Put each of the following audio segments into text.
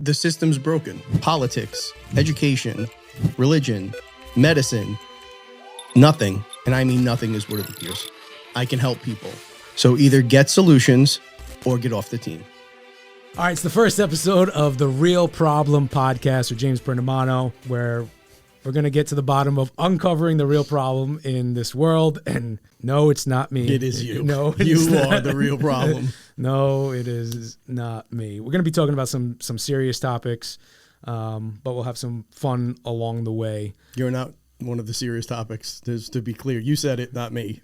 The system's broken. Politics, education, religion, medicine, nothing, and I mean nothing, is what it appears. I can help people. So either get solutions or get off the team. All right, it's the first episode of the Real Problem podcast with James Prendamano, where we're going to get to the bottom of uncovering the real problem in this world. And no, it's not me. It is you. No, you are the real problem. No, it is not me. We're going to be talking about some serious topics, but we'll have some fun along the way. You're not one of the serious topics, just to be clear. You said it, not me.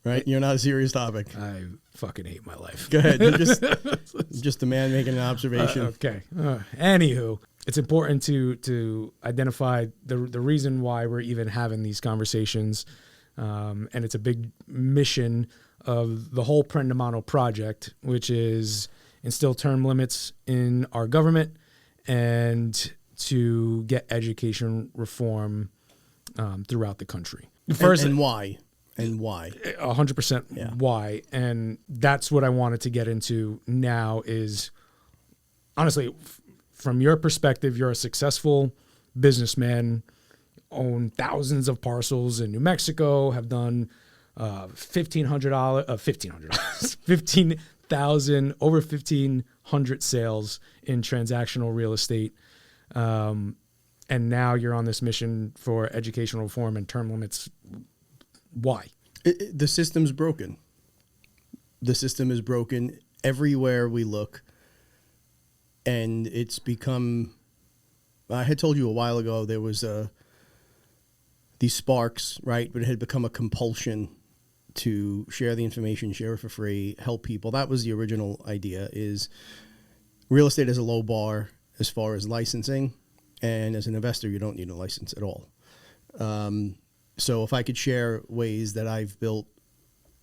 Right? You're not a serious topic. I fucking hate my life. Go ahead. You're just a man making an observation. Okay. Anywho, it's important to identify the reason why we're even having these conversations. And it's a big mission of the whole Prendamano project, which is instill term limits in our government and to get education reform throughout the country. First, and why? And why? 100% why. And that's what I wanted to get into now is, honestly, from your perspective, you're a successful businessman, own thousands of parcels in New Mexico, have done $1,500, over 1,500 sales in transactional real estate. And now you're on this mission for educational reform and term limits. Why? The system's broken. The system is broken everywhere we look. And it's become, I had told you a while ago, there was these sparks, right? But it had become a compulsion to share the information, share it for free, help people. That was the original idea, is real estate is a low bar as far as licensing. And as an investor, you don't need a license at all. So if I could share ways that I've built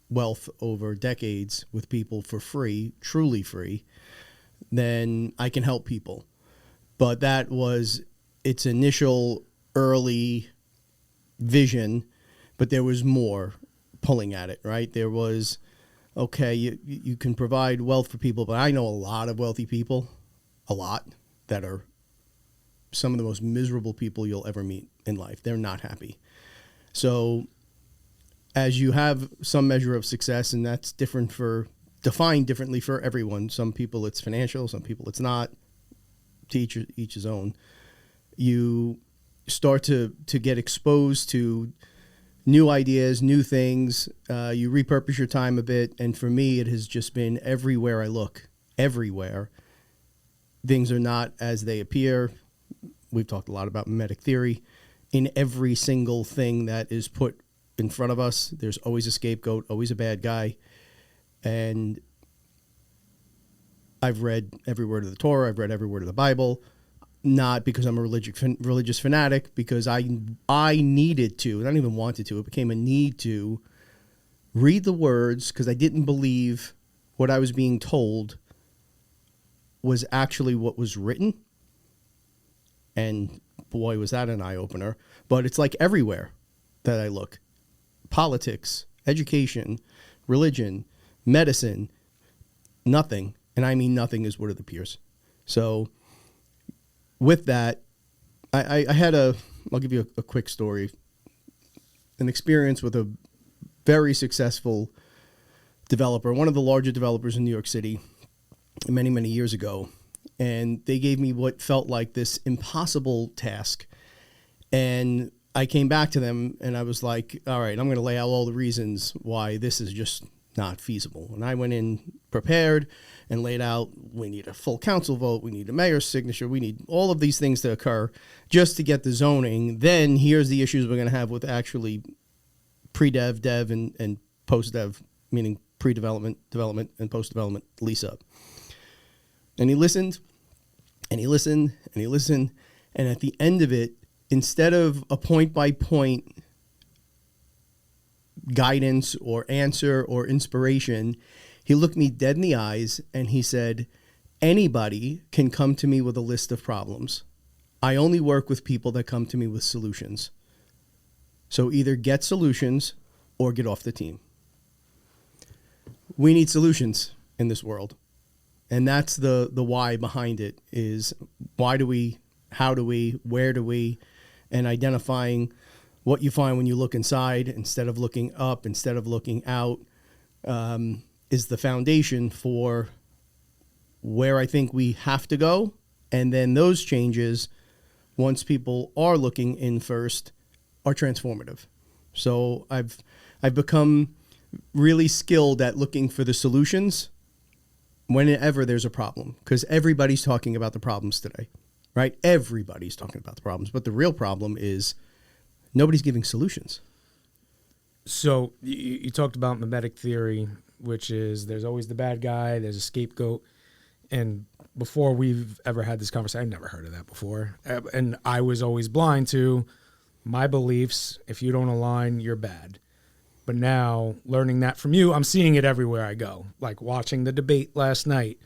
wealth over decades with people for free, truly free, then I can help people. But that was its initial early vision, but there was more pulling at it, right? There was, okay, you can provide wealth for people, but I know a lot of wealthy people, that are some of the most miserable people you'll ever meet in life. They're not happy. So as you have some measure of success, and that's defined differently for everyone. Some people it's financial, some people it's not. To each his own. You start to get exposed to new ideas, new things. You repurpose your time a bit. And for me, it has just been everywhere I look. Everywhere. Things are not as they appear. We've talked a lot about memetic theory. In every single thing that is put in front of us, there's always a scapegoat, always a bad guy. And I've read every word of the Torah. I've read every word of the Bible, not because I'm a religious fanatic, because I needed to, and I don't even wanted to. It became a need to read the words because I didn't believe what I was being told was actually what was written. And boy, was that an eye-opener. But it's like everywhere that I look. Politics, education, religion, medicine, nothing. And I mean nothing is what it appears. So with that, I'll give you a quick story. An experience with a very successful developer, one of the larger developers in New York City many, many years ago. And they gave me what felt like this impossible task. And I came back to them and I was like, all right, I'm going to lay out all the reasons why this is just not feasible. And I went in prepared and laid out, we need a full council vote, we need a mayor's signature, we need all of these things to occur just to get the zoning. Then here's the issues we're going to have with actually pre-dev, dev, and post-dev, meaning pre-development, development, and post-development lease up. And he listened, and he listened, and he listened. And at the end of it, instead of a point-by-point guidance or answer or inspiration, he looked me dead in the eyes and he said, anybody can come to me with a list of problems. I only work with people that come to me with solutions. So either get solutions or get off the team. We need solutions in this world. And that's the why behind it is why do we, how do we, where do we, and identifying what you find when you look inside instead of looking up, instead of looking out, is the foundation for where I think we have to go. And then those changes, once people are looking in first, are transformative. So I've become really skilled at looking for the solutions whenever there's a problem, because everybody's talking about the problems today, right? Everybody's talking about the problems, but the real problem is nobody's giving solutions. So you talked about memetic theory, which is there's always the bad guy, there's a scapegoat. And before we've ever had this conversation, I've never heard of that before. And I was always blind to my beliefs. If you don't align, you're bad. But now, learning that from you, I'm seeing it everywhere I go. Like watching the debate last night.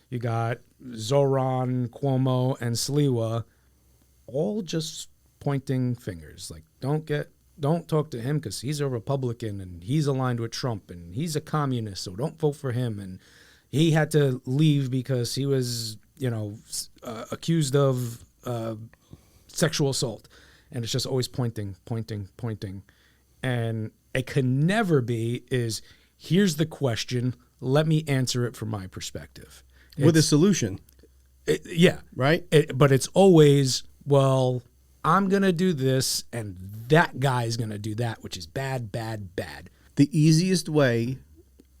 You got Zoran, Cuomo, and Sliwa all just pointing fingers. Like, don't talk to him because he's a Republican and he's aligned with Trump and he's a communist, so don't vote for him. And he had to leave because he was, accused of sexual assault. And it's just always pointing. And it can never be is, here's the question, let me answer it from my perspective. With a solution. Yeah. Right? But it's always, well, I'm going to do this and that guy's going to do that, which is bad, bad, bad. The easiest way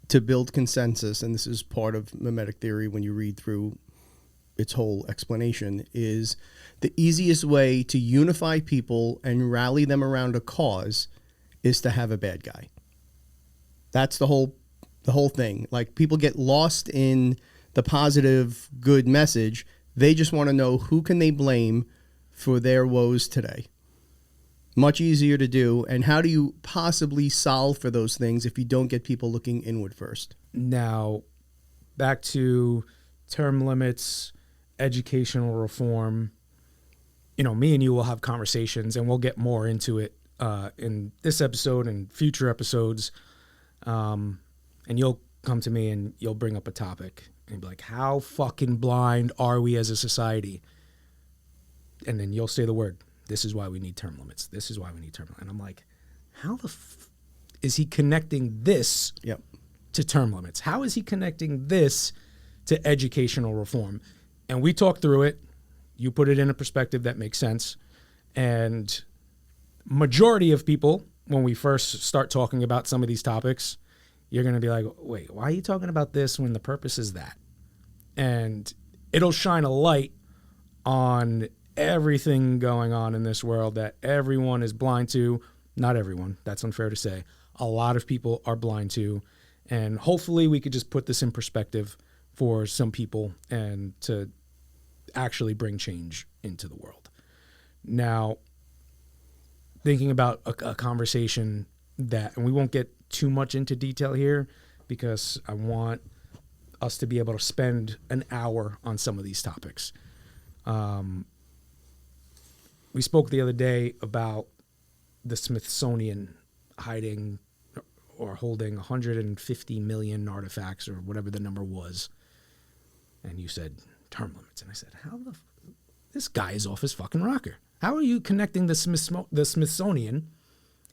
to build consensus, and this is part of memetic theory when you read through its whole explanation, is the easiest way to unify people and rally them around a cause is to have a bad guy. That's the whole thing. Like, people get lost in the positive, good message. They just want to know who can they blame for their woes today. Much easier to do. And how do you possibly solve for those things if you don't get people looking inward first? Now, back to term limits, educational reform. Me and you will have conversations and we'll get more into it in this episode and future episodes. And you'll come to me and you'll bring up a topic and be like, how fucking blind are we as a society? And then you'll say the word, this is why we need term limits. This is why we need term limits. And I'm like, how the is he connecting this to term limits? How is he connecting this to educational reform? And we talked through it. You put it in a perspective that makes sense. And majority of people, when we first start talking about some of these topics, you're going to be like, wait, why are you talking about this when the purpose is that? And it'll shine a light on everything going on in this world that everyone is blind to. Not everyone. That's unfair to say. A lot of people are blind to. And hopefully we could just put this in perspective for some people and to actually bring change into the world. Now, thinking about a conversation that, and we won't get too much into detail here because I want us to be able to spend an hour on some of these topics. We spoke the other day about the Smithsonian hiding or holding 150 million artifacts or whatever the number was. And you said term limits. And I said, this guy is off his fucking rocker. How are you connecting the Smithsonian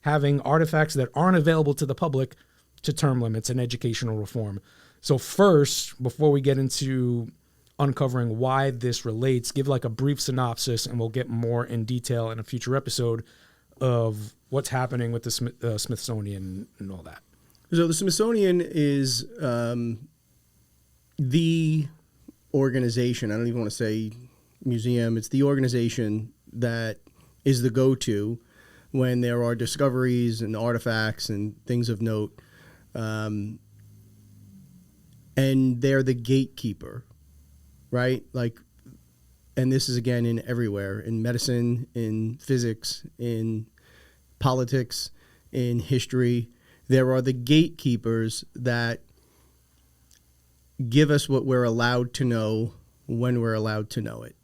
having artifacts that aren't available to the public to term limits and educational reform? So first, before we get into uncovering why this relates, give like a brief synopsis and we'll get more in detail in a future episode of what's happening with the Smithsonian and all that. So the Smithsonian is the organization, I don't even want to say museum, it's the organization that is the go-to when there are discoveries and artifacts and things of note. And they're the gatekeeper, right? Like, and this is again in everywhere, in medicine, in physics, in politics, in history. There are the gatekeepers that give us what we're allowed to know when we're allowed to know it.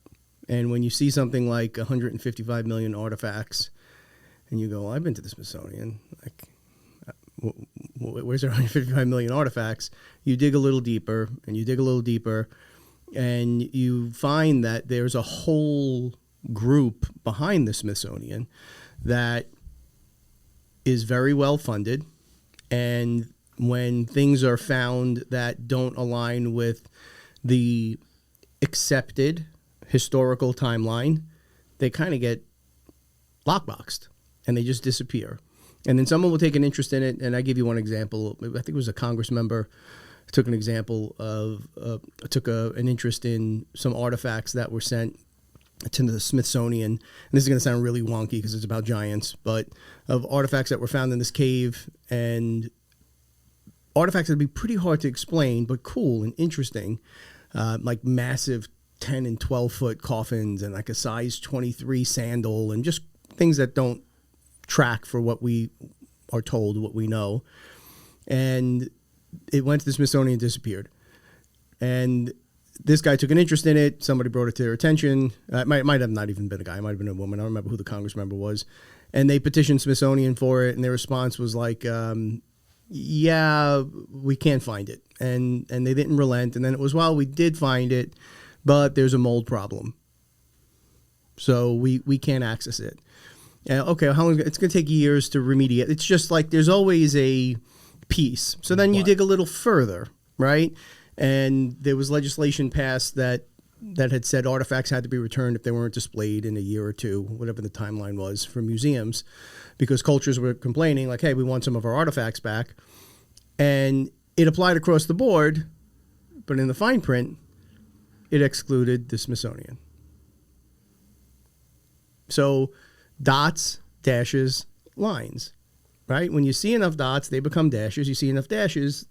And when you see something like 155 million artifacts and you go, I've been to the Smithsonian, like, where's there 155 million artifacts? You dig a little deeper and you dig a little deeper and you find that there's a whole group behind the Smithsonian that is very well funded, and when things are found that don't align with the accepted historical timeline, they kind of get lockboxed and they just disappear. And then someone will take an interest in it. And I give you one example. I think it was a Congress member took an example of an interest in some artifacts that were sent to the Smithsonian. And this is going to sound really wonky because it's about giants, but of artifacts that were found in this cave, and artifacts that would be pretty hard to explain, but cool and interesting, like massive 10 and 12 foot coffins and like a size 23 sandal and just things that don't track for what we are told, what we know. And it went to the Smithsonian and disappeared. And this guy took an interest in it. Somebody brought it to their attention. It might have not even been a guy. It might have been a woman. I don't remember who the Congress member was. And they petitioned Smithsonian for it. And their response was like, yeah, we can't find it. And they didn't relent. And then it was, well, we did find it, but there's a mold problem. So we can't access it. Okay, how long? It's going to take years to remediate. It's just like there's always a piece. So then you dig a little further, right? And there was legislation passed that had said artifacts had to be returned if they weren't displayed in a year or two, whatever the timeline was for museums, because cultures were complaining like, hey, we want some of our artifacts back. And it applied across the board, but in the fine print, it excluded the Smithsonian. So dots, dashes, lines, right? When you see enough dots, they become dashes. You see enough dashes,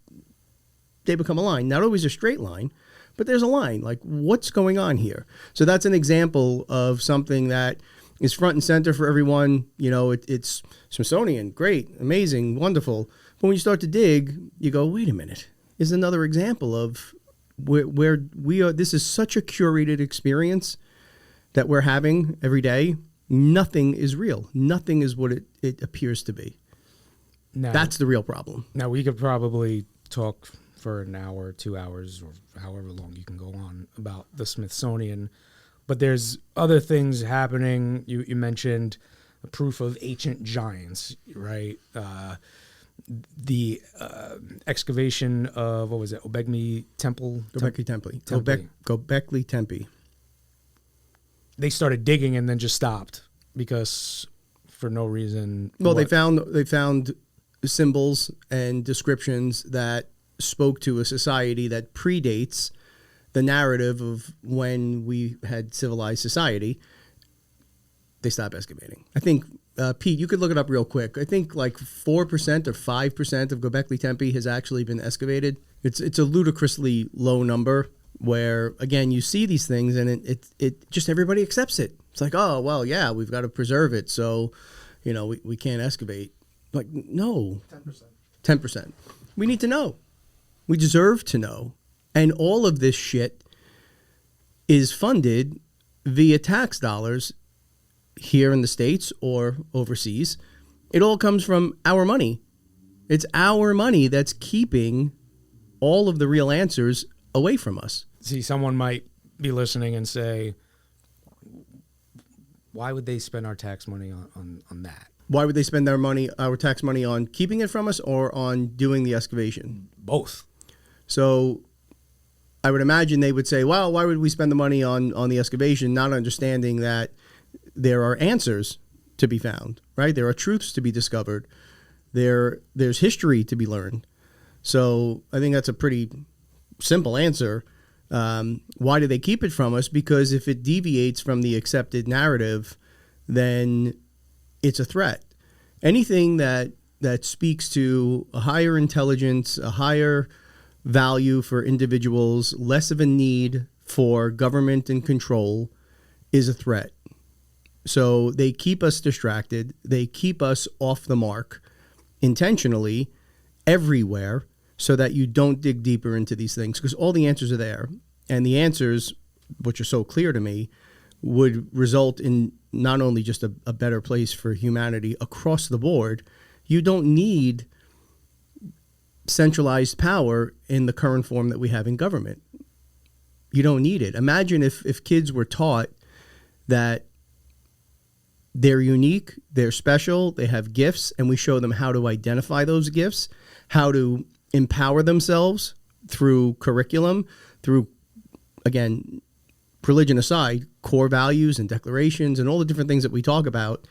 they become a line. Not always a straight line, but there's a line. Like, what's going on here? So that's an example of something that is front and center for everyone. You know, it's Smithsonian, great, amazing, wonderful. But when you start to dig, you go, wait a minute. Is another example of where we are. This is such a curated experience that we're having every day. Nothing is real. Nothing is what it appears to be. Now, that's the real problem. Now, we could probably talk for an hour, 2 hours, or however long you can go on about the Smithsonian. But there's other things happening. You mentioned a proof of ancient giants, right? The excavation of, what was it, Göbekli Temple? Göbekli Temple. They started digging and then just stopped because for no reason. Well, they found symbols and descriptions that spoke to a society that predates the narrative of when we had civilized society. They stopped excavating. I think, Pete, you could look it up real quick. I think like 4% or 5% of Göbekli Temple has actually been excavated. It's a ludicrously low number where, again, you see these things and it just everybody accepts it. It's like, oh, well, yeah, we've got to preserve it. So, you know, we can't excavate. Like, no. 10%. We need to know. We deserve to know. And all of this shit is funded via tax dollars here in the States or overseas. It all comes from our money. It's our money that's keeping all of the real answers away from us. See, someone might be listening and say, why would they spend our tax money on that? Why would they spend our tax money on keeping it from us or on doing the excavation? Both. So I would imagine they would say, well, why would we spend the money on the excavation, not understanding that there are answers to be found, right? There are truths to be discovered. There's history to be learned. So I think that's a pretty simple answer. Why do they keep it from us? Because if it deviates from the accepted narrative, then it's a threat. Anything that speaks to a higher intelligence, a higher value for individuals, less of a need for government and control is a threat. So they keep us distracted. They keep us off the mark intentionally everywhere so that you don't dig deeper into these things, because all the answers are there. And the answers, which are so clear to me, would result in not only just a better place for humanity across the board. You don't need centralized power in the current form that we have in government. You don't need it. Imagine if kids were taught that they're unique, they're special, they have gifts, and we show them how to identify those gifts, how to empower themselves through curriculum, through, again, religion aside, core values and declarations and all the different things that we talk about,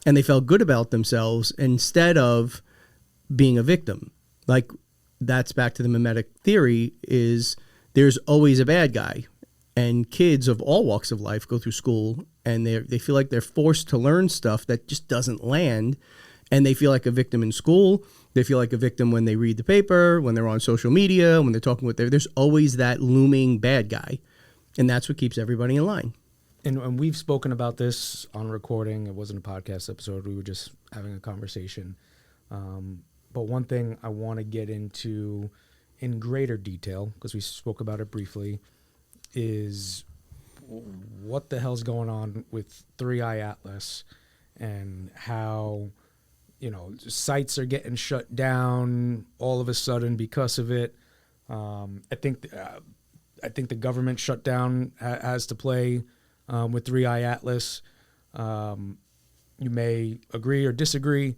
and they felt good about themselves instead of being a victim. Like, that's back to the memetic theory, is there's always a bad guy. And kids of all walks of life go through school and they feel like they're forced to learn stuff that just doesn't land. And they feel like a victim in school. They feel like a victim when they read the paper, when they're on social media, when they're talking with there's always that looming bad guy. And that's what keeps everybody in line. And we've spoken about this on recording. It wasn't a podcast episode. We were just having a conversation. But one thing I want to get into in greater detail, because we spoke about it briefly, is what the hell's going on with 3i Atlas and how, sites are getting shut down all of a sudden because of it. I think the government shutdown has to play with 3i Atlas. You may agree or disagree,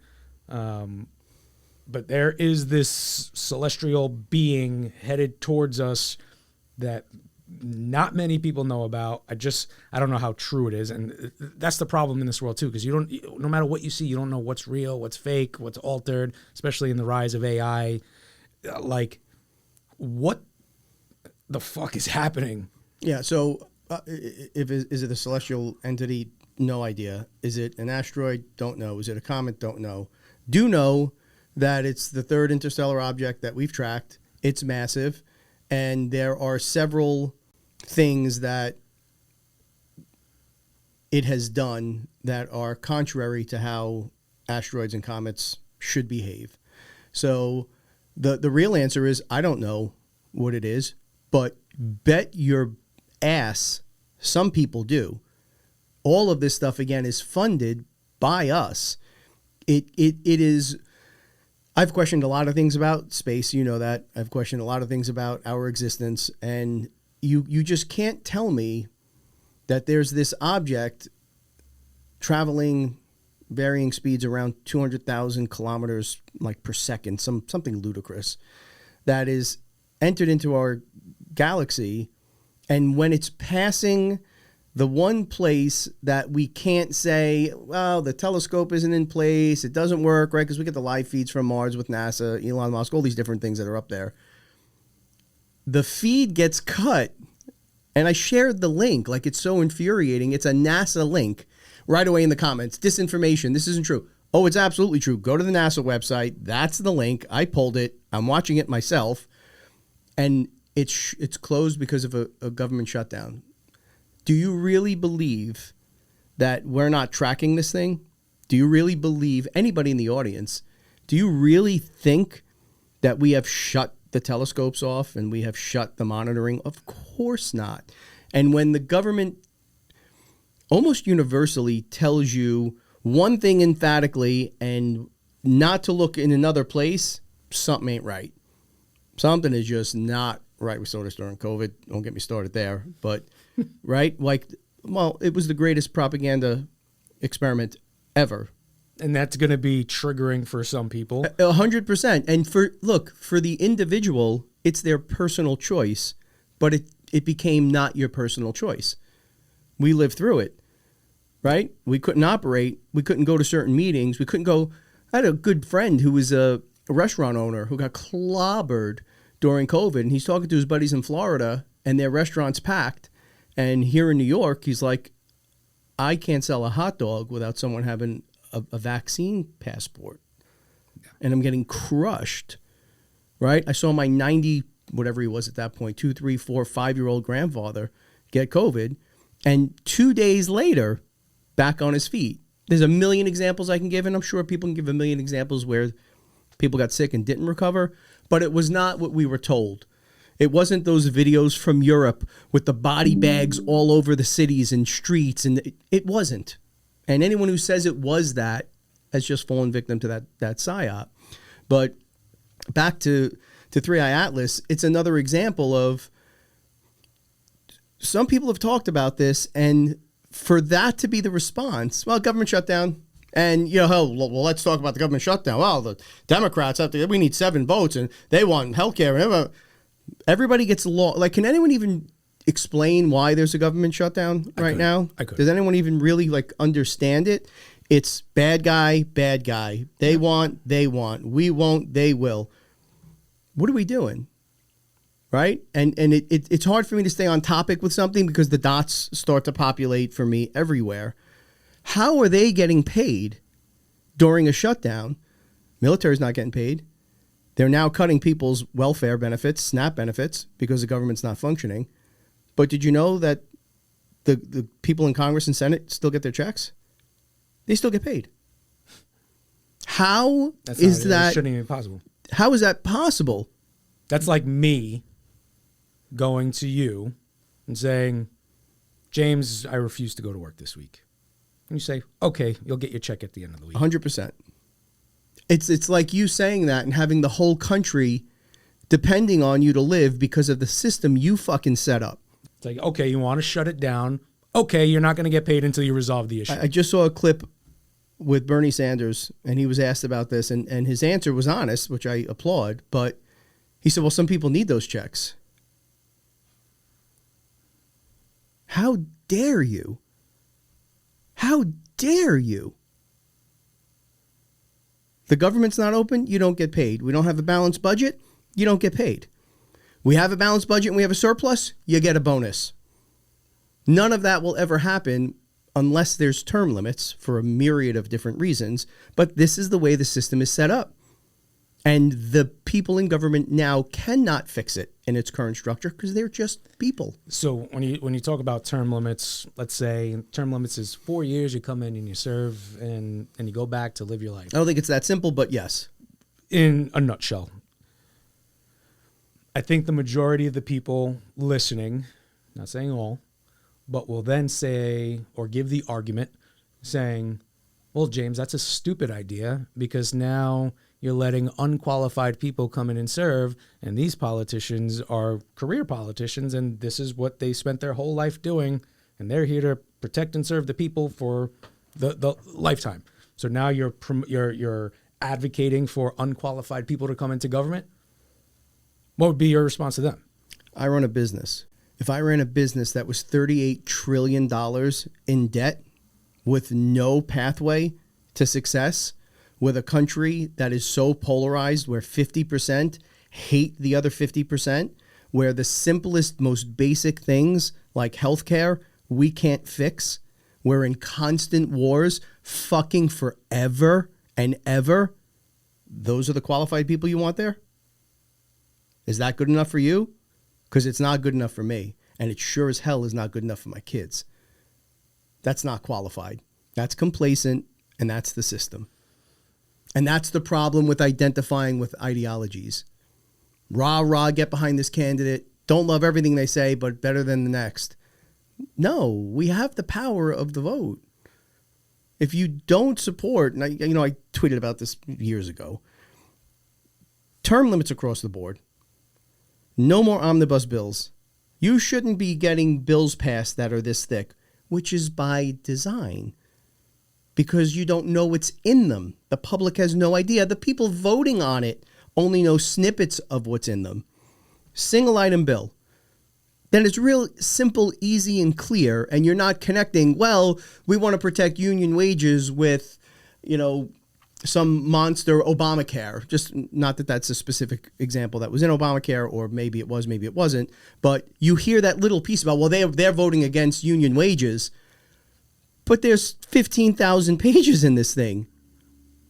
but there is this celestial being headed towards us that not many people know about. I don't know how true it is. And that's the problem in this world too, because no matter what you see, you don't know what's real, what's fake, what's altered, especially in the rise of AI. Like, what the fuck is happening? Yeah. So is it a celestial entity? No idea. Is it an asteroid? Don't know. Is it a comet? Don't know. Do know that it's the third interstellar object that we've tracked. It's massive. And there are several things that it has done that are contrary to how asteroids and comets should behave. So the real answer is, I don't know what it is, but bet your ass some people do. All of this stuff, again, is funded by us. It is... I've questioned a lot of things about space, you know that. I've questioned a lot of things about our existence, and you just can't tell me that there's this object traveling varying speeds around 200,000 kilometers per second, something ludicrous, that is entered into our galaxy, and when it's passing the one place that we can't say, well, the telescope isn't in place, it doesn't work, right? Because we get the live feeds from Mars with NASA, Elon Musk, all these different things that are up there. The feed gets cut, and I shared the link, like it's so infuriating. It's a NASA link right away in the comments. Disinformation, this isn't true. Oh, it's absolutely true. Go to the NASA website. That's the link. I pulled it. I'm watching it myself. And it's closed because of a government shutdown. Do you really believe that we're not tracking this thing? Do you really believe, anybody in the audience, do you really think that we have shut the telescopes off and we have shut the monitoring? Of course not. And when the government almost universally tells you one thing emphatically and not to look in another place, something ain't right. Something is just not right. We saw this during COVID. Don't get me started there. But... right? It was the greatest propaganda experiment ever. And that's going to be triggering for some people. 100%. And for the individual, it's their personal choice, but it became not your personal choice. We lived through it, right? We couldn't operate. We couldn't go to certain meetings. We couldn't go. I had a good friend who was a restaurant owner who got clobbered during COVID, and he's talking to his buddies in Florida, and their restaurant's packed. And here in New York, he's like, I can't sell a hot dog without someone having a vaccine passport. Yeah. And I'm getting crushed, right? I saw my 90, whatever he was at that point, 2, 3, 4, 5-year-old grandfather get COVID. And 2 days later, back on his feet. There's a million examples I can give, and I'm sure people can give a million examples where people got sick and didn't recover. But it was not what we were told. It wasn't those videos from Europe with the body bags all over the cities and streets, and it wasn't. And anyone who says it was that has just fallen victim to that psyop. But back to 3i Atlas, it's another example of some people have talked about this, and for that to be the response, well, government shutdown. And, you know, hell, well, let's talk about the government shutdown. Well, the Democrats we need 7 votes, and they want healthcare. Everybody gets like, can anyone even explain why there's a government shutdown right now? I could. Does anyone even really like understand it? It's bad guy, bad guy. They want, they want. We won't, they will. What are we doing? Right? And it's hard for me to stay on topic with something because the dots start to populate for me everywhere. How are they getting paid during a shutdown? Military's not getting paid. They're now cutting people's welfare benefits, SNAP benefits, because the government's not functioning. But did you know that the people in Congress and Senate still get their checks? They still get paid. How is that? It shouldn't even be possible. How is that possible? That's like me going to you and saying, James, I refuse to go to work this week. And you say, okay, you'll get your check at the end of the week. 100%. It's like you saying that and having the whole country depending on you to live because of the system you fucking set up. It's like, okay, you want to shut it down. Okay, you're not going to get paid until you resolve the issue. I just saw a clip with Bernie Sanders, and he was asked about this, and his answer was honest, which I applaud, but he said, well, some people need those checks. How dare you? How dare you? The government's not open, you don't get paid. We don't have a balanced budget, you don't get paid. We have a balanced budget and we have a surplus, you get a bonus. None of that will ever happen unless there's term limits for a myriad of different reasons. But this is the way the system is set up. And the people in government now cannot fix it in its current structure because they're just people. So when you talk about term limits, let's say term limits is 4 years, you come in and you serve and you go back to live your life. I don't think it's that simple, but yes. In a nutshell, I think the majority of the people listening, not saying all, but will then say or give the argument saying, well, James, that's a stupid idea because now you're letting unqualified people come in and serve, and these politicians are career politicians, and this is what they spent their whole life doing, and they're here to protect and serve the people for the lifetime. So now you're advocating for unqualified people to come into government? What would be your response to them? I run a business. If I ran a business that was $38 trillion in debt with no pathway to success, with a country that is so polarized where 50% hate the other 50%, where the simplest, most basic things like healthcare we can't fix, we're in constant wars fucking forever and ever, those are the qualified people you want there? Is that good enough for you? Because it's not good enough for me. And it sure as hell is not good enough for my kids. That's not qualified. That's complacent, and that's the system. And that's the problem with identifying with ideologies. Rah, get behind this candidate. Don't love everything they say, but better than the next. No, we have the power of the vote. If you don't support, and I tweeted about this years ago, term limits across the board. No more omnibus bills. You shouldn't be getting bills passed that are this thick, which is by design. Because you don't know what's in them. The public has no idea. The people voting on it only know snippets of what's in them. Single item bill. Then it's real simple, easy, and clear, and you're not connecting, well, we want to protect union wages with, some monster Obamacare. Just not that that's a specific example that was in Obamacare, or maybe it was, maybe it wasn't. But you hear that little piece about, well, they're voting against union wages. But there's 15,000 pages in this thing,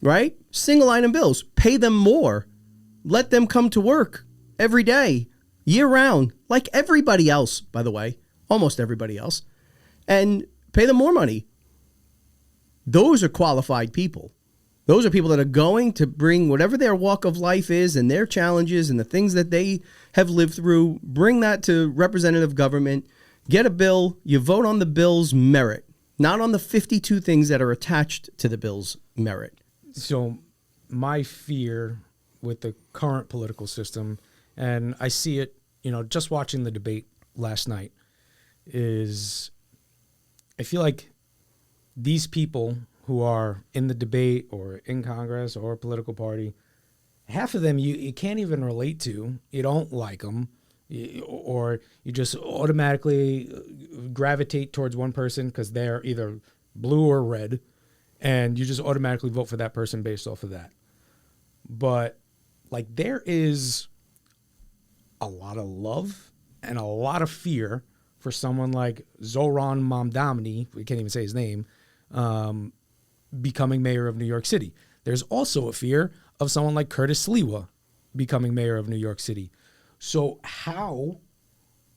right? Single item bills. Pay them more. Let them come to work every day, year round, like everybody else, by the way, almost everybody else, and pay them more money. Those are qualified people. Those are people that are going to bring whatever their walk of life is and their challenges and the things that they have lived through, bring that to representative government, get a bill, you vote on the bill's merit. Not on the 52 things that are attached to the bill's merit. So my fear with the current political system, and I see it, just watching the debate last night, is I feel like these people who are in the debate or in Congress or a political party, half of them you can't even relate to. You don't like them, or you just automatically gravitate towards one person because they're either blue or red, and you just automatically vote for that person based off of that. But like there is a lot of love and a lot of fear for someone like Zoran Mamdani, we can't even say his name, becoming mayor of New York City. There's also a fear of someone like Curtis Sliwa becoming mayor of New York City. So how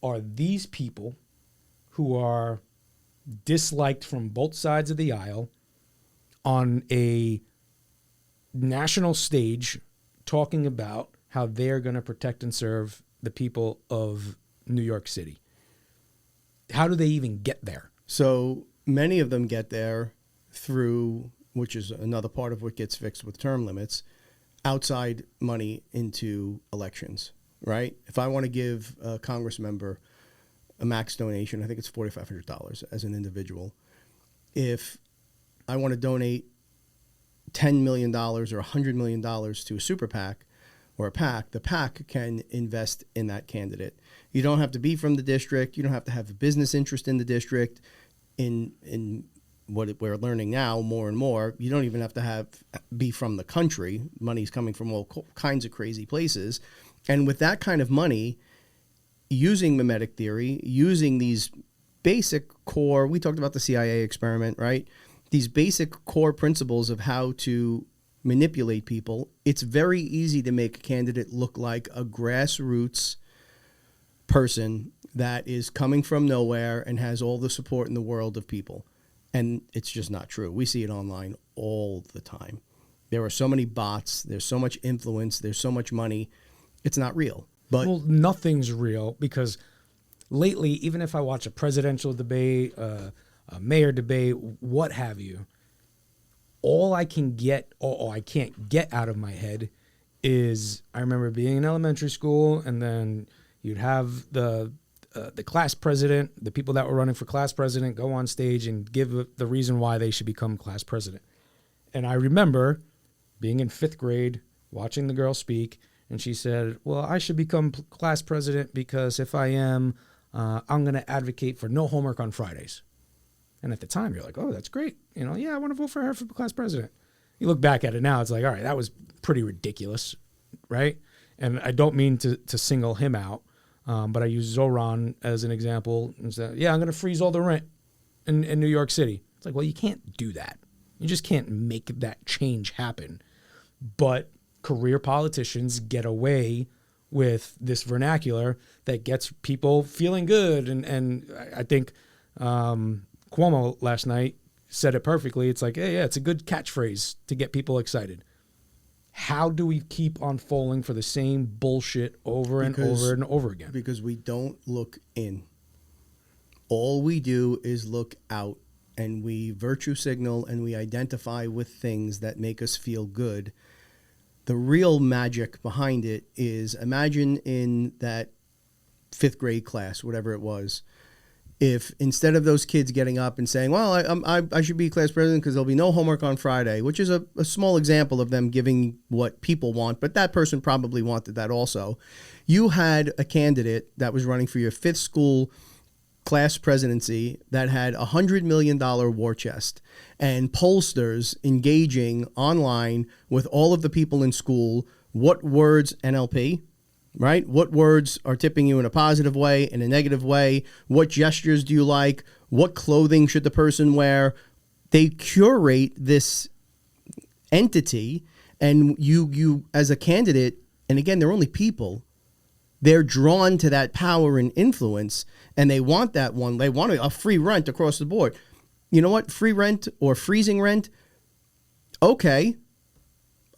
are these people who are disliked from both sides of the aisle on a national stage talking about how they're going to protect and serve the people of New York City? How do they even get there? So many of them get there through, which is another part of what gets fixed with term limits, outside money into elections, right? If I want to give a Congress member a max donation, I think it's $4,500 as an individual. If I want to donate $10 million or $100 million to a super PAC or a PAC, the PAC can invest in that candidate. You don't have to be from the district. You don't have to have a business interest in the district. In what we're learning now more and more, you don't even have to be from the country. Money's coming from all kinds of crazy places. And with that kind of money, using memetic theory, using these basic core, we talked about the CIA experiment, right? These basic core principles of how to manipulate people, it's very easy to make a candidate look like a grassroots person that is coming from nowhere and has all the support in the world of people. And it's just not true. We see it online all the time. There are so many bots. There's so much influence. There's so much money. It's not real. But well, nothing's real because lately, even if I watch a presidential debate, a mayor debate, what have you, all I can get, or I can't get out of my head is I remember being in elementary school, and then you'd have the class president, the people that were running for class president, go on stage and give the reason why they should become class president. And I remember being in 5th grade, watching the girl speak, and she said, well, I should become class president because if I am, I'm going to advocate for no homework on Fridays. And at the time, you're like, oh, that's great. You know, yeah, I want to vote for her for class president. You look back at it now, it's like, all right, that was pretty ridiculous, right? And I don't mean to single him out, but I use Zoran as an example. And say, yeah, I'm going to freeze all the rent in New York City. It's like, well, you can't do that. You just can't make that change happen. But career politicians get away with this vernacular that gets people feeling good. And I think Cuomo last night said it perfectly. It's like, hey, yeah, it's a good catchphrase to get people excited. How do we keep on falling for the same bullshit over and over again? Because we don't look in. All we do is look out, and we virtue signal and we identify with things that make us feel good. The real magic behind it is, imagine in that 5th grade class, whatever it was, if instead of those kids getting up and saying, well, I should be class president because there'll be no homework on Friday, which is a small example of them giving what people want, but that person probably wanted that also. You had a candidate that was running for your 5th school class presidency that had a $100 million war chest and pollsters engaging online with all of the people in school. What words, NLP, right? What words are tipping you in a positive way, in a negative way? What gestures do you like? What clothing should the person wear? They curate this entity, and you as a candidate, and again, they're only people, they're drawn to that power and influence, and they want that one. They want a free rent across the board. You know what? Free rent or freezing rent, okay,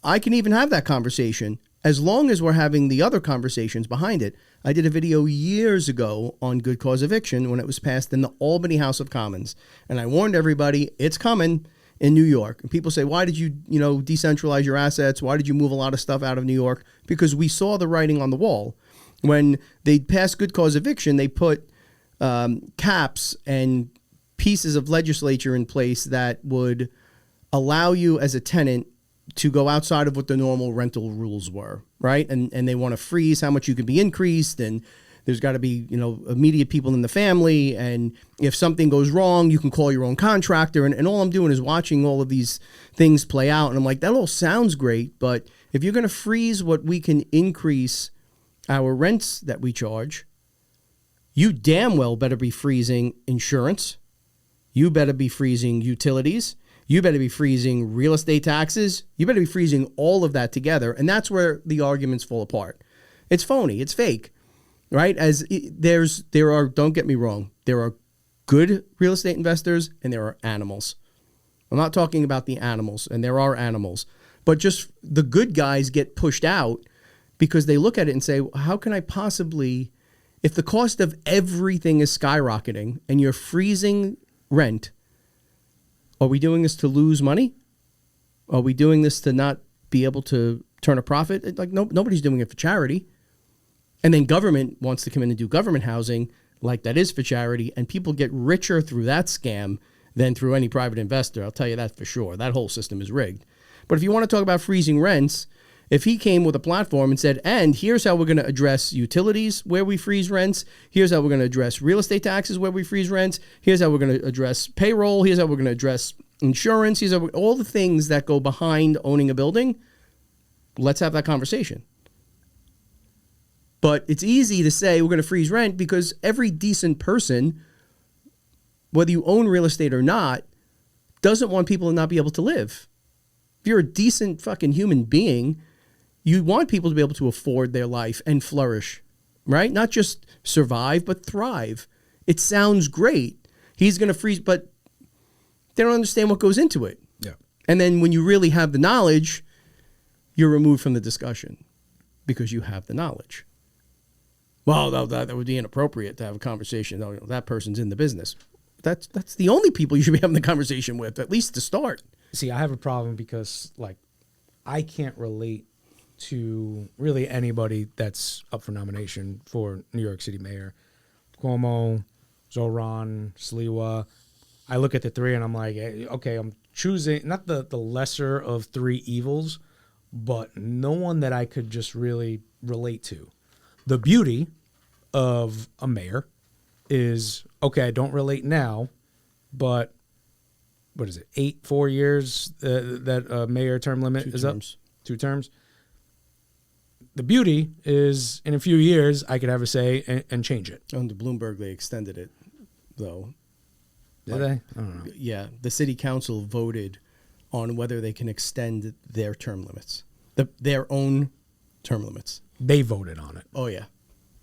I can even have that conversation as long as we're having the other conversations behind it. I did a video years ago on good cause eviction when it was passed in the Albany House of Commons, and I warned everybody it's coming in New York. And people say, why did you decentralize your assets? Why did you move a lot of stuff out of New York? Because we saw the writing on the wall. When they passed good cause eviction, they put caps and pieces of legislature in place that would allow you as a tenant to go outside of what the normal rental rules were, right? And they want to freeze how much you can be increased, and there's got to be, immediate people in the family, and if something goes wrong, you can call your own contractor, and all I'm doing is watching all of these things play out, and I'm like, that all sounds great, but if you're going to freeze what we can increase our rents that we charge, you damn well better be freezing insurance. You better be freezing utilities. You better be freezing real estate taxes. You better be freezing all of that together. And that's where the arguments fall apart. It's phony. It's fake, right? There are, don't get me wrong, there are good real estate investors and there are animals. I'm not talking about the animals, and there are animals, but just the good guys get pushed out because they look at it and say, how can I possibly, if the cost of everything is skyrocketing and you're freezing rent, are we doing this to lose money? Are we doing this to not be able to turn a profit? Like, nobody's doing it for charity. And then government wants to come in and do government housing like that is for charity, and people get richer through that scam than through any private investor. I'll tell you that for sure. That whole system is rigged. But if you want to talk about freezing rents, if he came with a platform and said, and here's how we're going to address utilities where we freeze rents, here's how we're going to address real estate taxes where we freeze rents, here's how we're going to address payroll, here's how we're going to address insurance, here's how all the things that go behind owning a building, let's have that conversation. But it's easy to say we're going to freeze rent because every decent person, whether you own real estate or not, doesn't want people to not be able to live. If you're a decent fucking human being, you want people to be able to afford their life and flourish, right? Not just survive, but thrive. It sounds great. He's going to freeze, but they don't understand what goes into it. Yeah. And then when you really have the knowledge, you're removed from the discussion because you have the knowledge. Well, that would be inappropriate to have a conversation. Oh, that person's in the business. That's the only people you should be having the conversation with, at least to start. See, I have a problem because, I can't relate to really anybody that's up for nomination for New York City mayor. Cuomo, Zoran, Sliwa. I look at the three and I'm like, okay, I'm choosing not the lesser of three evils, but no one that I could just really relate to. The beauty of a mayor is, okay, I don't relate now, but what is it, 4 years that mayor term limit is up? 2 terms. The beauty is in a few years, I could have a say and change it. Under Bloomberg, they extended it, though. Did they? I don't know. Yeah, the city council voted on whether they can extend their term limits, their own term limits. They voted on it. Oh, yeah.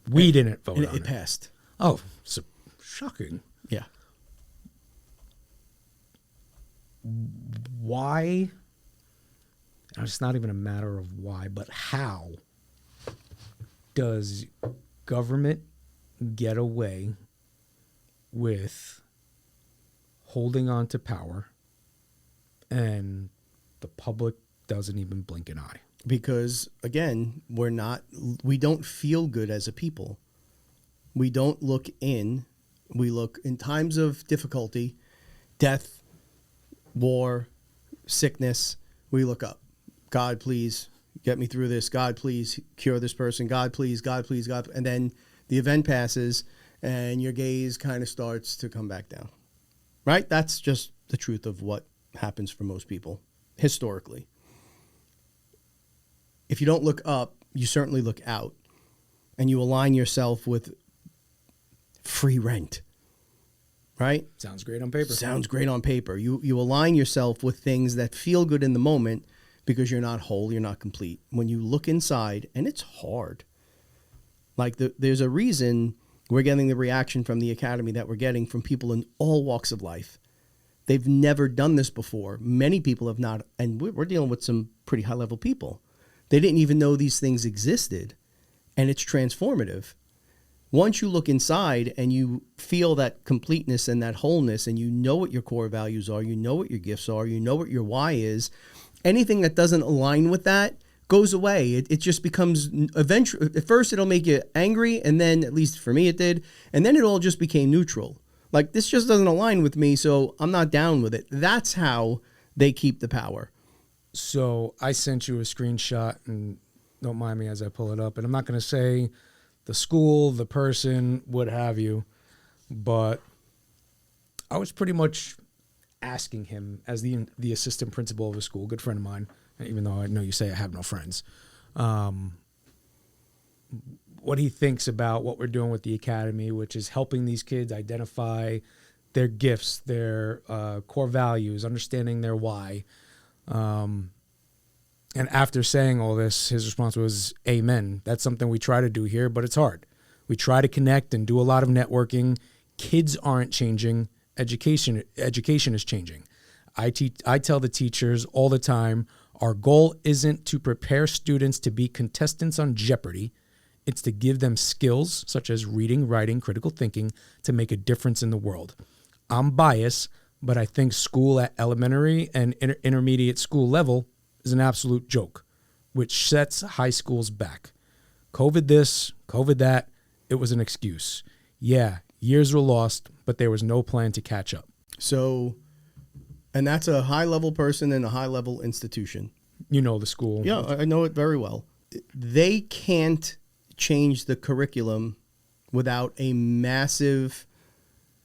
We didn't vote on it. It passed. Oh, so shocking. Yeah. Why? It's not even a matter of why, but how does government get away with holding on to power and the public doesn't even blink an eye? Because, again, we don't feel good as a people. We don't look in. We look in times of difficulty, death, war, sickness, we look up. God, please get me through this. God, please cure this person. God, please, God, please, God. And then the event passes and your gaze kind of starts to come back down, right? That's just the truth of what happens for most people historically. If you don't look up, you certainly look out, and you align yourself with free rent, right? Sounds great on paper. Sounds great on paper. You align yourself with things that feel good in the moment because you're not whole, you're not complete. When you look inside, and it's hard. There's a reason we're getting the reaction from the academy that we're getting from people in all walks of life. They've never done this before. Many people have not, and we're dealing with some pretty high-level people. They didn't even know these things existed, and it's transformative. Once you look inside and you feel that completeness and that wholeness, and you know what your core values are, you know what your gifts are, you know what your why is, anything that doesn't align with that goes away. It just becomes eventually. At first, it'll make you angry, and then, at least for me, it did. And then it all just became neutral. Like, this just doesn't align with me, so I'm not down with it. That's how they keep the power. So I sent you a screenshot, and don't mind me as I pull it up. And I'm not going to say the school, the person, what have you, but I was pretty much asking him, as the assistant principal of a school, good friend of mine, even though I know you say I have no friends, what he thinks about what we're doing with the academy, which is helping these kids identify their gifts, their core values, understanding their why. And after saying all this, his response was, amen. That's something we try to do here, but it's hard. We try to connect and do a lot of networking. Kids aren't changing. Education is changing. I tell the teachers all the time, our goal isn't to prepare students to be contestants on Jeopardy. It's to give them skills such as reading, writing, critical thinking to make a difference in the world. I'm biased, but I think school at elementary and intermediate school level is an absolute joke, which sets high schools back. COVID this, COVID that, it was an excuse. Yeah, years were lost, but there was no plan to catch up. So, and that's a high-level person in a high-level institution. You know the school. Yeah, I know it very well. They can't change the curriculum without a massive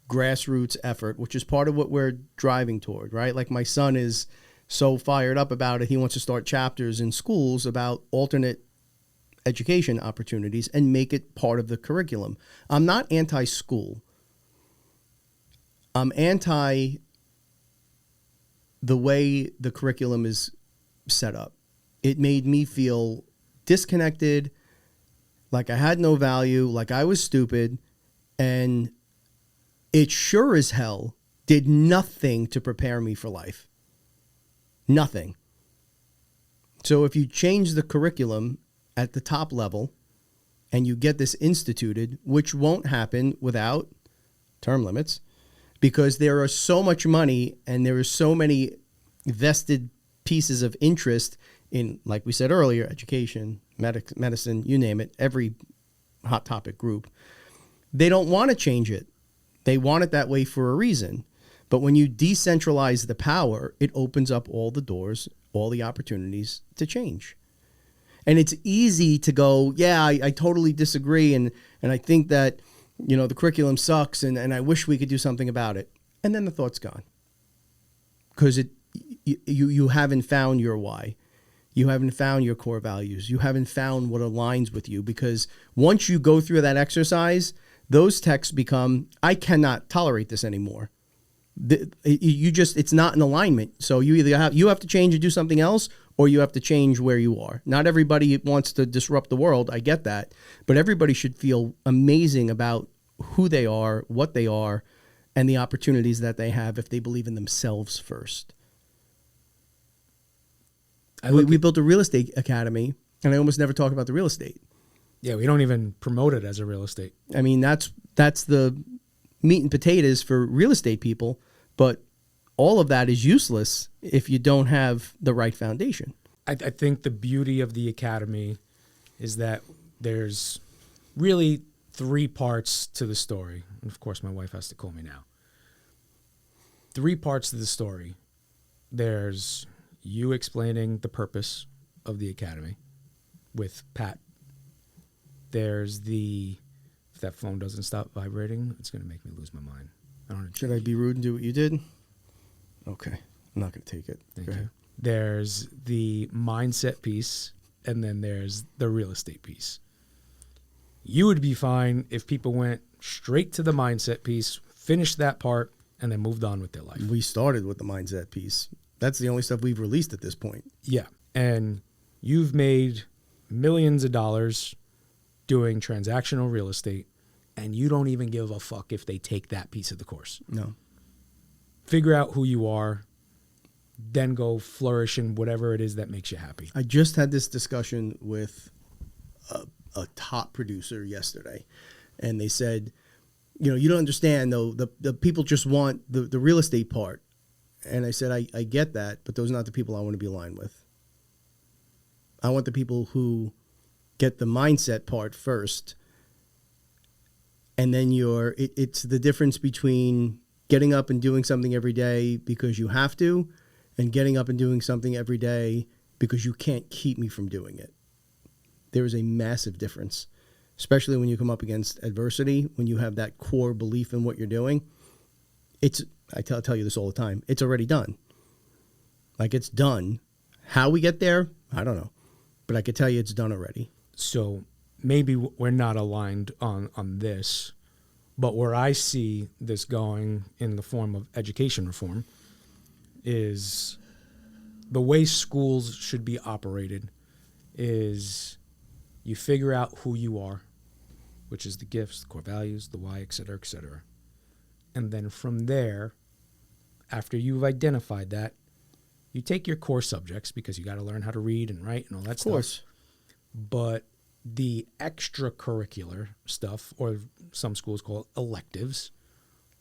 grassroots effort, which is part of what we're driving toward, right? Like, my son is so fired up about it. He wants to start chapters in schools about alternate education opportunities and make it part of the curriculum. I'm not anti-school. I'm anti the way the curriculum is set up. It made me feel disconnected, like I had no value, like I was stupid, and it sure as hell did nothing to prepare me for life. Nothing. So if you change the curriculum at the top level and you get this instituted, which won't happen without term limits, because there are so much money and there are so many vested pieces of interest in, like we said earlier, education, medicine, you name it, every hot topic group. They don't want to change it. They want it that way for a reason. But when you decentralize the power, it opens up all the doors, all the opportunities to change. And it's easy to go, yeah, I totally disagree. And I think that, you know, the curriculum sucks and I wish we could do something about it. And then the thought's gone. Because you haven't found your why. You haven't found your core values. You haven't found what aligns with you. Because once you go through that exercise, those texts become, I cannot tolerate this anymore. It's not in alignment. So you have to change and do something else, or you have to change where you are. Not everybody wants to disrupt the world. I get that. But everybody should feel amazing about who they are, what they are, and the opportunities that they have if they believe in themselves first. We built a real estate academy, and I almost never talk about the real estate. Yeah, we don't even promote it as a real estate. I mean, that's the meat and potatoes for real estate people, but all of that is useless if you don't have the right foundation. I think the beauty of the academy is that there's really 3 parts to the story. And of course, my wife has to call me now. 3 parts to the story. There's you explaining the purpose of the academy with Pat. There's if that phone doesn't stop vibrating, it's going to make me lose my mind. Should I be rude and do what you did? Okay. I'm not going to take it. Thank you. There's the mindset piece, and then there's the real estate piece. You would be fine if people went straight to the mindset piece, finished that part, and then moved on with their life. We started with the mindset piece. That's the only stuff we've released at this point. Yeah. And you've made millions of dollars doing transactional real estate, and you don't even give a fuck if they take that piece of the course. No. Figure out who you are, then go flourish in whatever it is that makes you happy. I just had this discussion with a top producer yesterday, and they said, you know, you don't understand, though, the people just want the real estate part. And I said, I get that, but those are not the people I want to be aligned with. I want the people who get the mindset part first. And then it's the difference between getting up and doing something every day because you have to, and getting up and doing something every day because you can't keep me from doing it. There is a massive difference, especially when you come up against adversity, when you have that core belief in what you're doing. I tell you this all the time, it's already done. Like, it's done. How we get there, I don't know. But I can tell you it's done already. So maybe we're not aligned on this, but where I see this going in the form of education reform is the way schools should be operated is you figure out who you are, which is the gifts, the core values, the why, et cetera, et cetera. And then from there, after you've identified that, you take your core subjects because you got to learn how to read and write and all that stuff. Of course. But the extracurricular stuff, or some schools call it electives,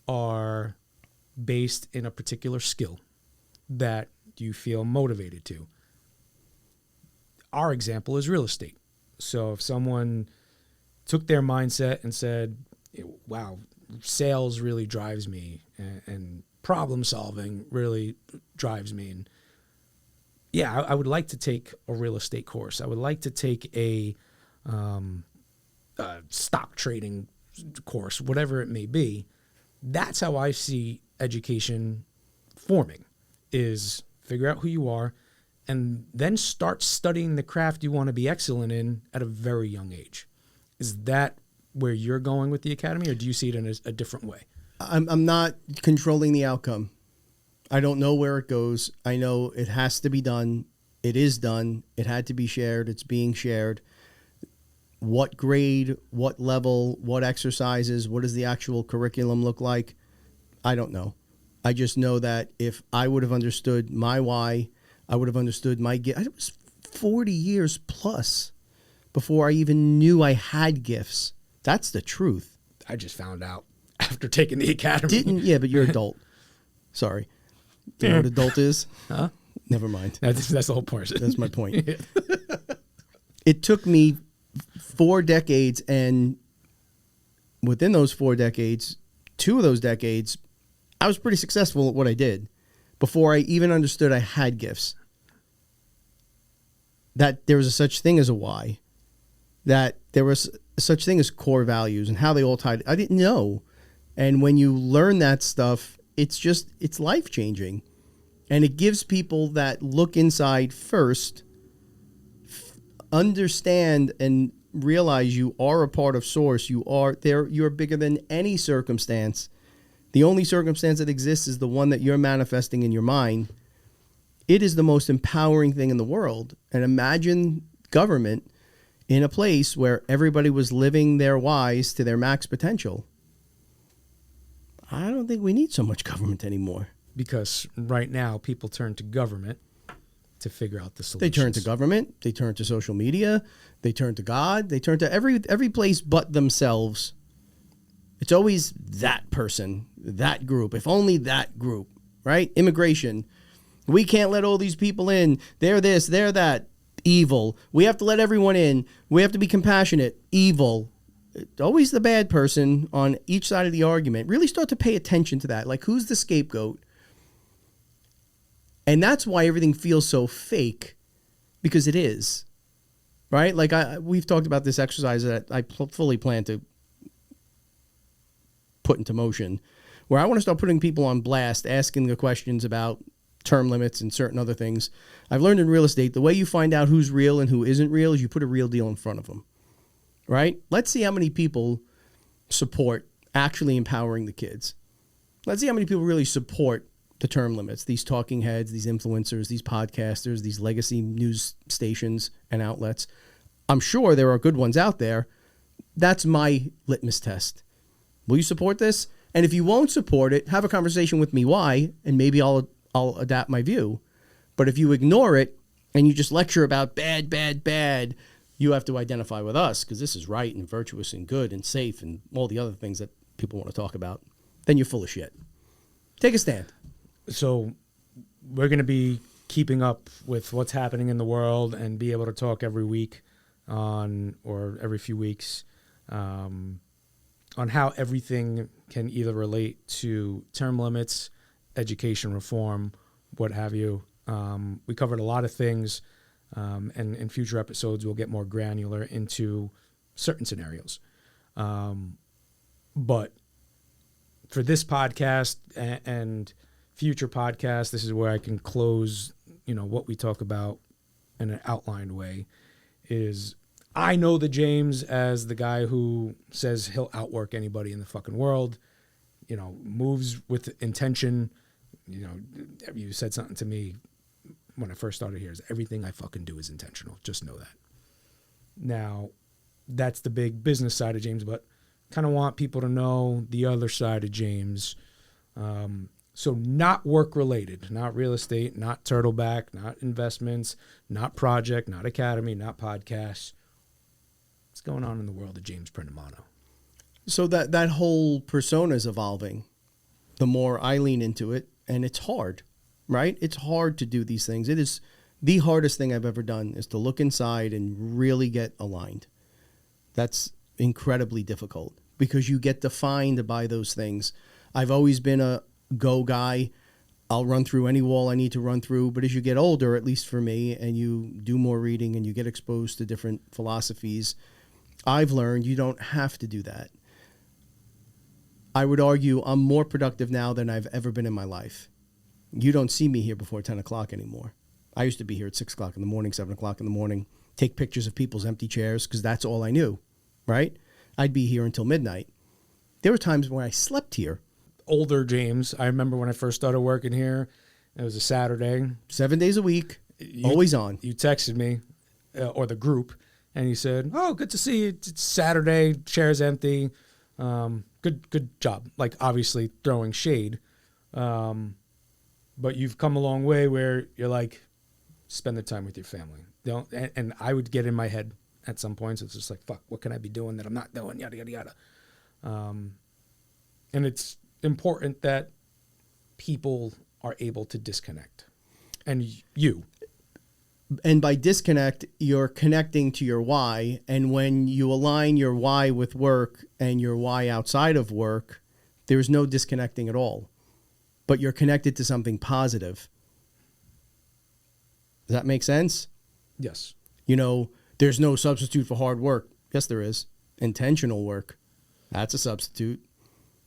are based in a particular skill that you feel motivated to. Our example is real estate. So if someone took their mindset and said, wow, sales really drives me and problem solving really drives me, and yeah, I would like to take a real estate course. I would like to take a stock trading course, whatever it may be. That's how I see education forming, is figure out who you are and then start studying the craft you want to be excellent in at a very young age. Is that where you're going with the academy, or do you see it in a different way? I'm not controlling the outcome. I don't know where it goes. I know it has to be done. It is done. It had to be shared. It's being shared. What grade, what level, what exercises, what does the actual curriculum look like? I don't know. I just know that if I would have understood my why, I would have understood my gift. It was 40 years plus before I even knew I had gifts. That's the truth. I just found out after taking the academy. Yeah, but you're adult. Sorry. Do you know what adult is? Huh? Never mind. That's the whole point. That's my point. It took me 4 decades, and within those 4 decades, 2 of those decades, I was pretty successful at what I did before I even understood I had gifts. That there was a such thing as a why. That there was such thing as core values and how they all tied. I didn't know. And when you learn that stuff, it's life-changing. And it gives people that look inside first, understand and realize you are a part of source. You're bigger than any circumstance. The only circumstance that exists is the one that you're manifesting in your mind. It is the most empowering thing in the world. And imagine government in a place where everybody was living their whys to their max potential. I don't think we need so much government anymore. Because right now people turn to government to figure out the solutions. They turn to government. They turn to social media. They turn to God. They turn to every place but themselves. It's always that person, that group. If only that group, right? Immigration. We can't let all these people in. They're this, they're that. Evil. We have to let everyone in. We have to be compassionate. Evil. Always the bad person on each side of the argument. Really start to pay attention to that. Like, who's the scapegoat? And that's why everything feels so fake, because it is, right? Like we've talked about this exercise that I fully plan to put into motion, where I want to start putting people on blast, asking the questions about term limits and certain other things. I've learned in real estate, the way you find out who's real and who isn't real is you put a real deal in front of them, right? Let's see how many people support actually empowering the kids. Let's see how many people really support the term limits, these talking heads, these influencers, these podcasters, these legacy news stations and outlets. I'm sure there are good ones out there. That's my litmus test. Will you support this? And if you won't support it, have a conversation with me why, and maybe I'll adapt my view. But if you ignore it and you just lecture about bad, you have to identify with us because this is right and virtuous and good and safe and all the other things that people want to talk about. Then you're full of shit. Take a stand. So we're going to be keeping up with what's happening in the world and be able to talk every week or every few weeks on how everything can either relate to term limits, education reform, what have you. We covered a lot of things, and in future episodes we'll get more granular into certain scenarios. But for this podcast and future podcasts, this is where I can close, what we talk about in an outlined way. Is I know the James as the guy who says he'll outwork anybody in the fucking world, moves with intention. You said something to me when I first started here, is everything I fucking do is intentional. Just know that. Now, that's the big business side of James, but kind of want people to know the other side of James. So not work-related, not real estate, not Turtleback, not investments, not project, not academy, not podcasts. What's going on in the world of James Prendamano? So that whole persona is evolving. The more I lean into it, and it's hard, right? It's hard to do these things. It is the hardest thing I've ever done, is to look inside and really get aligned. That's incredibly difficult because you get defined by those things. I've always been a go guy. I'll run through any wall I need to run through. But as you get older, at least for me, and you do more reading and you get exposed to different philosophies, I've learned you don't have to do that. I would argue I'm more productive now than I've ever been in my life. You don't see me here before 10 o'clock anymore. I used to be here at 6 o'clock in the morning, 7 o'clock in the morning, take pictures of people's empty chairs because that's all I knew, right? I'd be here until midnight. There were times when I slept here. Older James, I remember when I first started working here, it was a Saturday. 7 days a week, always on. You texted me, or the group, and you said, "Oh, good to see you. It's Saturday, chair's empty. Good job." Like, obviously throwing shade. But you've come a long way where you're like, spend the time with your family. And I would get in my head at some points. It's just like, fuck, what can I be doing that I'm not doing? Yada, yada, yada. And it's important that people are able to disconnect. And you. And by disconnect, you're connecting to your why. And when you align your why with work and your why outside of work, there's no disconnecting at all. But you're connected to something positive. Does that make sense? Yes. There's no substitute for hard work. Yes, there is. Intentional work. That's a substitute.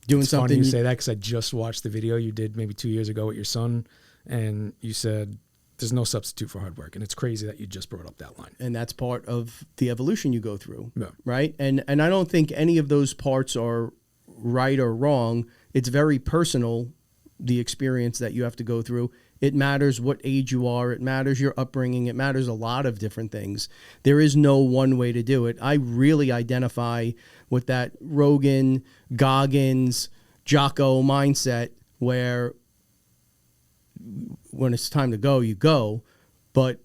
Doing it's something. Funny you say that because I just watched the video you did maybe 2 years ago with your son, and you said there's no substitute for hard work. And it's crazy that you just brought up that line. And that's part of the evolution you go through, yeah. Right? And I don't think any of those parts are right or wrong. It's very personal, the experience that you have to go through. It matters what age you are. It matters your upbringing. It matters a lot of different things. There is no one way to do it. I really identify with that Rogan, Goggins, Jocko mindset where when it's time to go, you go. But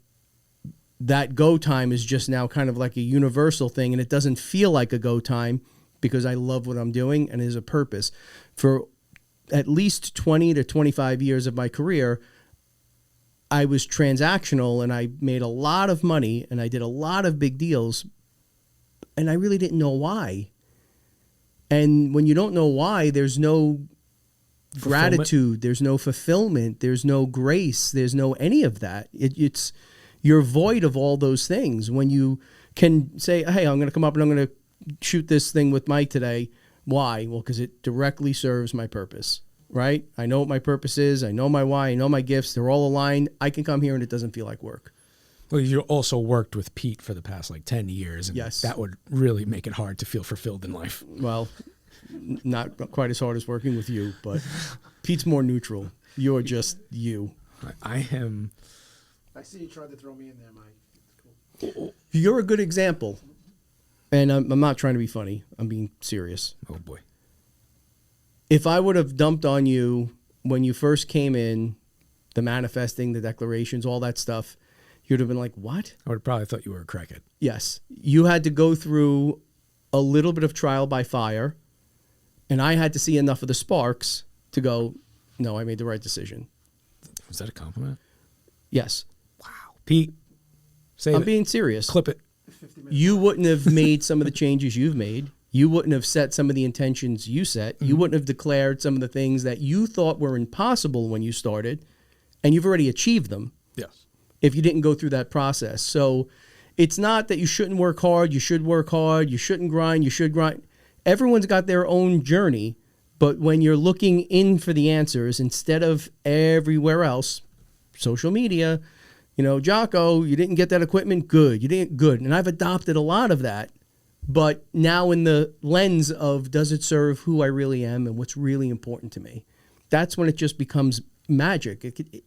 that go time is just now kind of like a universal thing, and it doesn't feel like a go time because I love what I'm doing and there's a purpose. For at least 20 to 25 years of my career, I was transactional and I made a lot of money and I did a lot of big deals, and I really didn't know why. And when you don't know why, there's no gratitude, there's no fulfillment, there's no grace, there's no any of that. You're void of all those things. When you can say, hey, I'm going to come up and I'm going to shoot this thing with Mike today. Why? Well, because it directly serves my purpose, right? I know what my purpose is. I know my why. I know my gifts. They're all aligned. I can come here and it doesn't feel like work. Well, you also worked with Pete for the past 10 years. And yes. That would really make it hard to feel fulfilled in life. Well, not quite as hard as working with you, but Pete's more neutral. You're just you. I am. I see you tried to throw me in there, Mike. Cool. You're a good example. And I'm not trying to be funny. I'm being serious. Oh, boy. If I would have dumped on you when you first came in, the manifesting, the declarations, all that stuff, you'd have been like, what? I would have probably thought you were a crackhead. Yes. You had to go through a little bit of trial by fire, and I had to see enough of the sparks to go, no, I made the right decision. Was that a compliment? Yes. Wow. Pete, say I'm it. being serious. Clip it. 50-minute You wouldn't have made some of the changes you've made. You wouldn't have set some of the intentions you set. You wouldn't have declared some of the things that you thought were impossible when you started, and you've already achieved them Yes. if you didn't go through that process. So it's not that you shouldn't work hard. You should work hard. You shouldn't grind. You should grind. Everyone's got their own journey, but when you're looking in for the answers instead of everywhere else, social media, Jocko, you didn't get that equipment, good. You didn't, good. And I've adopted a lot of that, but now in the lens of does it serve who I really am and what's really important to me? That's when it just becomes magic.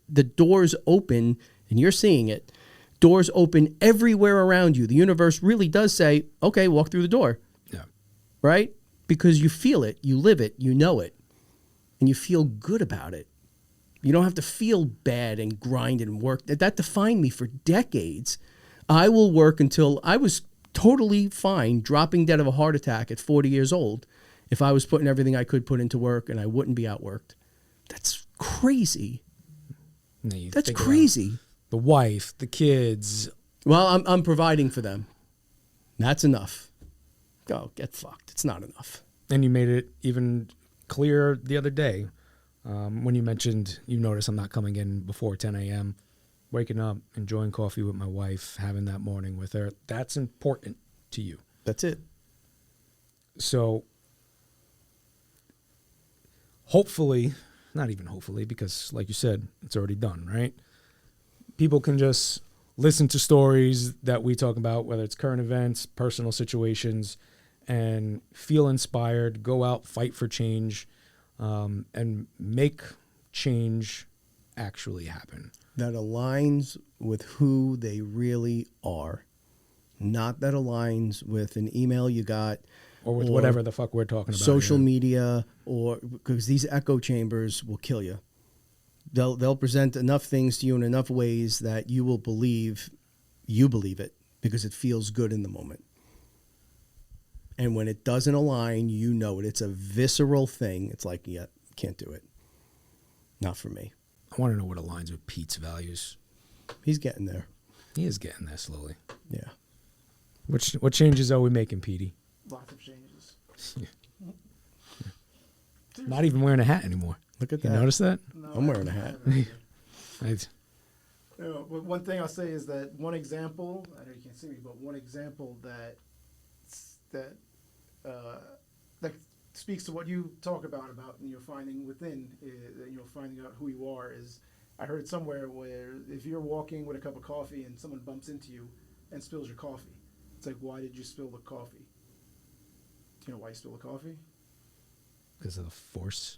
The doors open, and you're seeing it. Doors open everywhere around you. The universe really does say, okay, walk through the door. Yeah. Right? Because you feel it, you live it, you know it, and you feel good about it. You don't have to feel bad and grind and work. That defined me for decades. I will work until I was totally fine dropping dead of a heart attack at 40 years old if I was putting everything I could put into work and I wouldn't be outworked. That's crazy. That's crazy. The wife, the kids. Well, I'm providing for them. That's enough. Go, get fucked. It's not enough. And you made it even clearer the other day when you mentioned you notice I'm not coming in before 10 a.m., waking up, enjoying coffee with my wife, having that morning with her. That's important to you. That's it. So hopefully, not even hopefully, because like you said, it's already done, right? People can just listen to stories that we talk about, whether it's current events, personal situations, and feel inspired, go out, fight for change, and make change actually happen. That aligns with who they really are, not that aligns with an email you got Or with whatever the fuck we're talking about. social here. media, or because these echo chambers will kill you. They'll present enough things to you in enough ways that you will believe it because it feels good in the moment. And when it doesn't align, you know it. It's a visceral thing. It's like, yeah, can't do it. Not for me. I want to know what aligns with Pete's values. He's getting there. He is getting there slowly. Yeah. What changes are we making, Petey? Lots of changes. Not even wearing a hat anymore. Look at You that. notice that? No, I'm wearing a hat. But one thing I'll say is that one example, I know you can't see me, but one example that speaks to what you talk about finding within, finding out who you are is, I heard somewhere where if you're walking with a cup of coffee and someone bumps into you and spills your coffee, it's like, why did you spill the coffee? Do you know why you spilled the coffee? Because of the force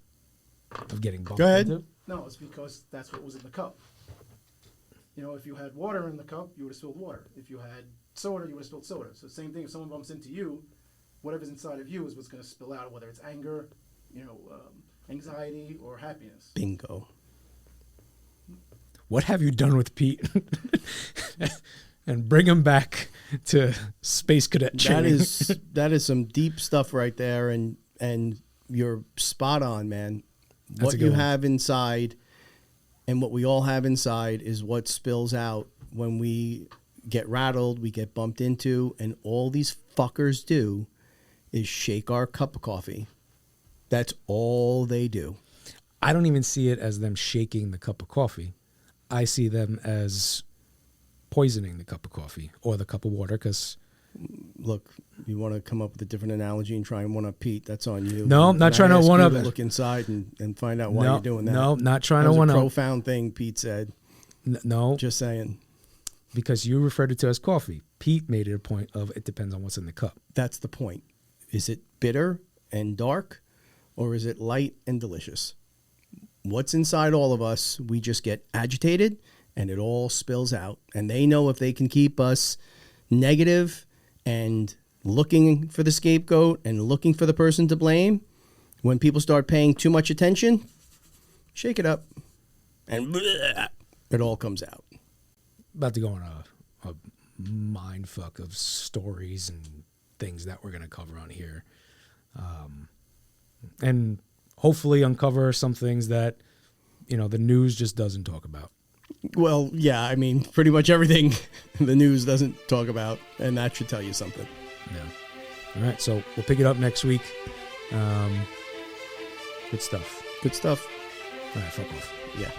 of getting bumped Go ahead. into. No, it's because that's what was in the cup. If you had water in the cup, you would have spilled water. If you had soda, you would have spilled soda. So same thing, if someone bumps into you, whatever's inside of you is what's going to spill out, whether it's anger, anxiety, or happiness. Bingo. What have you done with Pete? And bring him back to Space Cadet training. That is some deep stuff right there, and you're spot on, man. That's a What good you one. have inside and what we all have inside is what spills out when we get rattled, we get bumped into, and all these fuckers do is shake our cup of coffee. That's all they do. I don't even see it as them shaking the cup of coffee. I see them as poisoning the cup of coffee or the cup of water because... Look, you want to come up with a different analogy and try and one-up Pete, that's on you. No, I'm not trying to ask you one-up it. Look inside and find out why No, you're doing that. no, not trying That to was one-up. a profound thing Pete said. No, Just saying. because you referred it to as coffee. Pete made it a point of it depends on what's in the cup. That's the point. Is it bitter and dark, or is it light and delicious? What's inside all of us, we just get agitated, and it all spills out. And they know if they can keep us negative and looking for the scapegoat and looking for the person to blame, when people start paying too much attention, shake it up, and it all comes out. About to go on a mind fuck of stories and things that we're going to cover on here. And hopefully uncover some things that, the news just doesn't talk about. Well, yeah, I mean, pretty much everything the news doesn't talk about, and that should tell you something. Yeah. All right, so we'll pick it up next week. Good stuff. Good stuff. All right, fuck off. Yeah.